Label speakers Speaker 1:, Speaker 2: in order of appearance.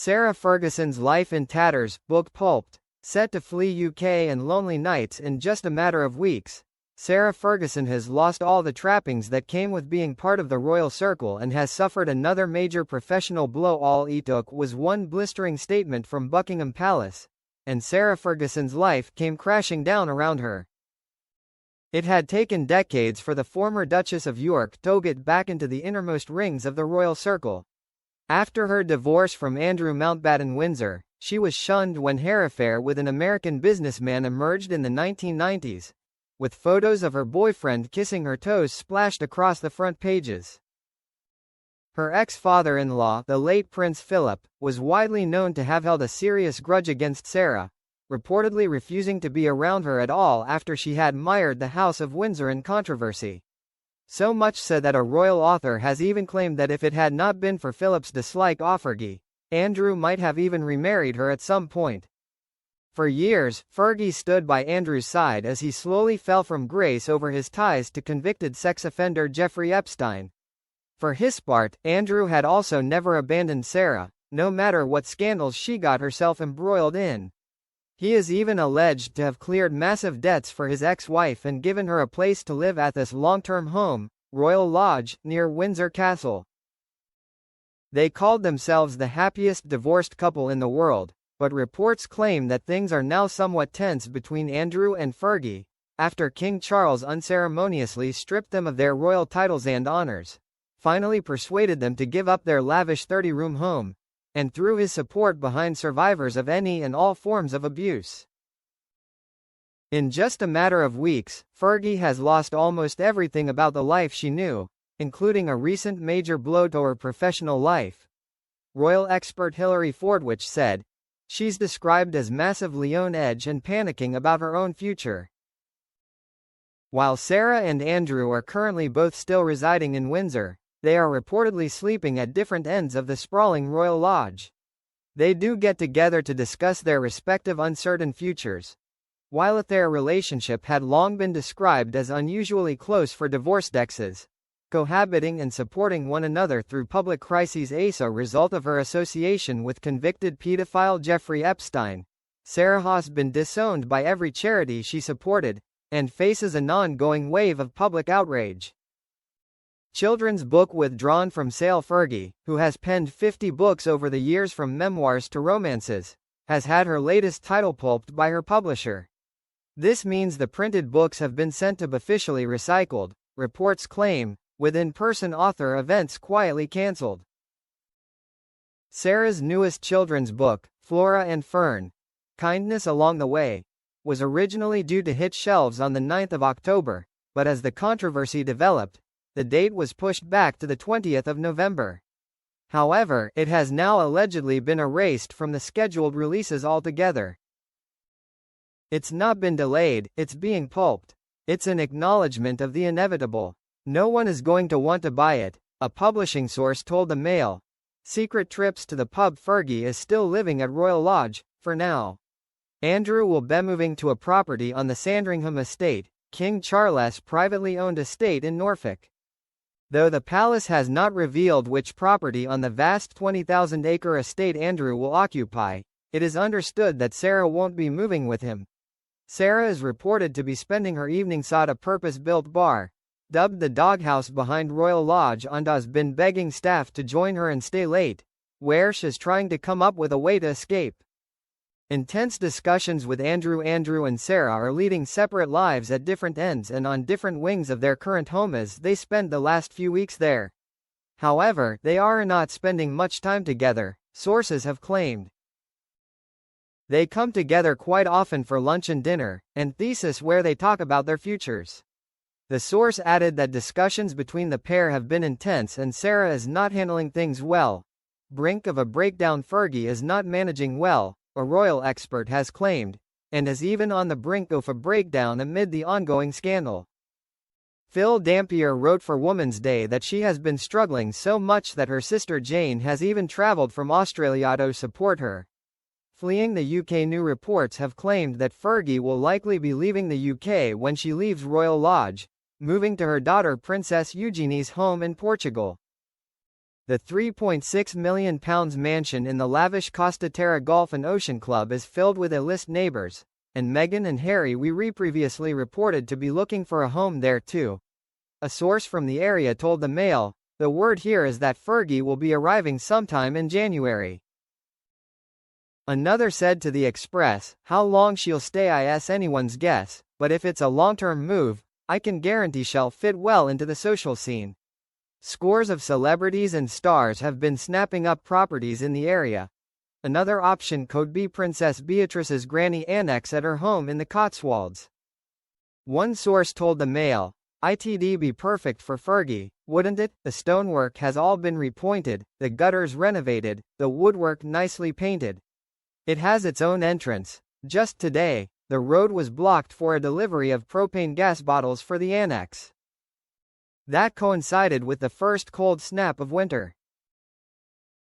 Speaker 1: Sarah Ferguson's life in tatters, book pulped. Set to flee UK and lonely nights in just a matter of weeks, Sarah Ferguson has lost all the trappings that came with being part of the royal circle and has suffered another major professional blow. All it took was one blistering statement from Buckingham Palace, and Sarah Ferguson's life came crashing down around her. It had taken decades for the former Duchess of York to get back into the innermost rings of the royal circle. After her divorce from Andrew Mountbatten Windsor, she was shunned when her affair with an American businessman emerged in the 1990s, with photos of her boyfriend kissing her toes splashed across the front pages. Her ex-father-in-law, the late Prince Philip, was widely known to have held a serious grudge against Sarah, reportedly refusing to be around her at all after she had mired the House of Windsor in controversy. So much so that a royal author has even claimed that if it had not been for Philip's dislike of Fergie, Andrew might have even remarried her at some point. For years, Fergie stood by Andrew's side as he slowly fell from grace over his ties to convicted sex offender Jeffrey Epstein. For his part, Andrew had also never abandoned Sarah, no matter what scandals she got herself embroiled in. He is even alleged to have cleared massive debts for his ex-wife and given her a place to live at this long-term home, Royal Lodge, near Windsor Castle. They called themselves the happiest divorced couple in the world, but reports claim that things are now somewhat tense between Andrew and Fergie, after King Charles unceremoniously stripped them of their royal titles and honors, finally persuaded them to give up their lavish 30-room home, and threw his support behind survivors of any and all forms of abuse. In just a matter of weeks, Fergie has lost almost everything about the life she knew, including a recent major blow to her professional life. Royal expert Hilary Fordwich said, "She's described as massively on edge and panicking about her own future." While Sarah and Andrew are currently both still residing in Windsor, they are reportedly sleeping at different ends of the sprawling Royal Lodge. They do get together to discuss their respective uncertain futures. While their relationship had long been described as unusually close for divorced exes, cohabiting and supporting one another through public crises as a result of her association with convicted pedophile Jeffrey Epstein, Sarah has been disowned by every charity she supported, and faces an ongoing wave of public outrage. Children's book withdrawn from sale. Fergie, who has penned 50 books over the years from memoirs to romances, has had her latest title pulped by her publisher. This means the printed books have been sent to be officially recycled, reports claim, with in-person author events quietly cancelled. Sarah's newest children's book, Flora and Fern, Kindness Along the Way, was originally due to hit shelves on the 9th of October, but as the controversy developed, the date was pushed back to the 20th of November. However, it has now allegedly been erased from the scheduled releases altogether. It's not been delayed, it's being pulped. It's an acknowledgement of the inevitable. No one is going to want to buy it, a publishing source told the Mail. Secret trips to the pub. Fergie is still living at Royal Lodge, for now. Andrew will be moving to a property on the Sandringham estate, King Charles' privately owned estate in Norfolk. Though the palace has not revealed which property on the vast 20,000-acre estate Andrew will occupy, it is understood that Sarah won't be moving with him. Sarah is reported to be spending her evenings at a purpose-built bar, dubbed the Doghouse behind Royal Lodge, and has been begging staff to join her and stay late, where she is trying to come up with a way to escape. Intense discussions with Andrew and Sarah are leading separate lives at different ends and on different wings of their current home as they spend the last few weeks there. However, they are not spending much time together, sources have claimed. They come together quite often for lunch and dinner, and thesis where they talk about their futures. The source added that discussions between the pair have been intense and Sarah is not handling things well. Brink of a breakdown. Fergie is not managing well, a royal expert has claimed, and is even on the brink of a breakdown amid the ongoing scandal. Phil Dampier wrote for Woman's Day that she has been struggling so much that her sister Jane has even travelled from Australia to support her. Fleeing the UK. New reports have claimed that Fergie will likely be leaving the UK when she leaves Royal Lodge, moving to her daughter Princess Eugenie's home in Portugal. The £3.6 million mansion in the lavish Costa Terra Golf and Ocean Club is filled with A-list neighbors, and Meghan and Harry were previously reported to be looking for a home there too. A source from the area told the Mail, "The word here is that Fergie will be arriving sometime in January." Another said to the Express, "How long she'll stay is anyone's guess, but if it's a long-term move, I can guarantee she'll fit well into the social scene." Scores of celebrities and stars have been snapping up properties in the area. Another option could be Princess Beatrice's granny annex at her home in the Cotswolds. One source told the Mail, "It'd be perfect for Fergie, wouldn't it? The stonework has all been repointed, the gutters renovated, the woodwork nicely painted. It has its own entrance. Just today, the road was blocked for a delivery of propane gas bottles for the annex." That coincided with the first cold snap of winter.